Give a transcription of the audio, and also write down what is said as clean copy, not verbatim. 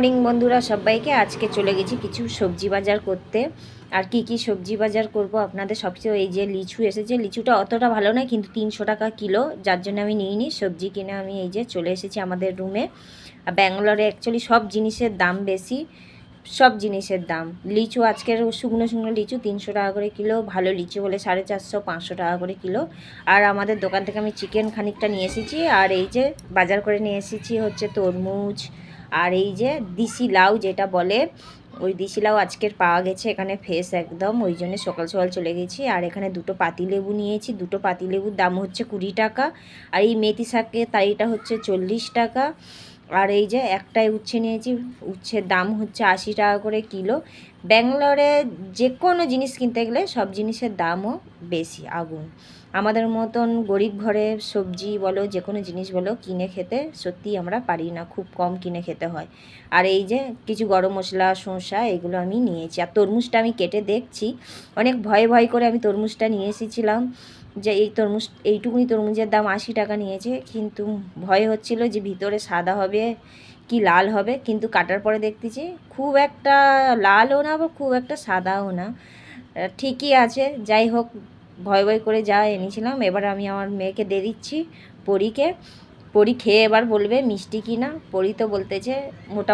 Morning বন্ধুরা সবাইকে। আজকে চলে গেছি কিছু সবজি বাজার করতে। আর কি সবজি বাজার করব আপনাদের সবচেয়ে, এই যে লিচু এসেছে, লিচুটা অতটা ভালো নয় কিন্তু 300 টাকা কিলো, যার জন্য আমি নিইনি। সবজি কিনে আমি এই যে চলে এসেছি আমাদের রুমে। আর ব্যাঙ্গালোরে অ্যাকচুয়ালি সব জিনিসের দাম বেশি, সব জিনিসের দাম। লিচু আজকের শুকনো শুকনো লিচু 300 টাকা করে কিলো, ভালো লিচু হলে 450-500 টাকা করে কিলো। আর আমাদের দোকান থেকে আমি চিকেন খানিকটা নিয়ে এসেছি। আর এই যে বাজার করে নিয়ে এসেছি হচ্ছে তরমুজ, আর এই যে দিশি লাউ যেটা বলে, ওই দিশি লাউ আজকের পাওয়া গেছে এখানে ফ্রেশ একদম, ওই জন্য সকাল সকাল চলে গেছি। আর এখানে দুটো পাতিলেবু নিয়েছি, দুটো পাতিলেবুর দাম হচ্ছে 20 টাকা। আর এই মেথি শাকের তাইটা হচ্ছে 40 টাকা। আর এই যে একটাই উচ্ছে নিয়েছি, উচ্ছের দাম হচ্ছে 80 টাকা করে কিলো। ব্যাঙ্গালোরে যে কোনো জিনিস কিনতে গেলে সব জিনিসের দামও বেশি আগুন। আমাদের মতন গরিব ঘরের সবজি বলো, যে কোনো জিনিস বলো, কিনে খেতে সত্যিই আমরা পারি না, খুব কম কিনে খেতে হয়। আর এই যে কিছু গরম মশলা, শসা, এগুলো আমি নিয়েছি। আর তরমুজটা আমি কেটে দেখছি, অনেক ভয় ভয় করে আমি তরমুজটা নিয়ে এসেছিলাম, যে এই তরমুজ, এইটুকুনি তরমুজের দাম 80 টাকা নিয়েছে, কিন্তু ভয় হচ্ছিল যে ভিতরে সাদা হবে কি লাল হবে। কিন্তু কাটার পরে দেখতেছি খুব একটা লালও না, আবার খুব একটা সাদাও না, ঠিকই আছে। যাই হোক, ভয় ভয় করে যা এনেছিলাম, এবার আমি আমার মেয়েকে দিয়ে দিচ্ছি, পরীকে। পরী খেয়ে এবার বলবে মিষ্টি কি না। পরী তো বলতেছে মোটা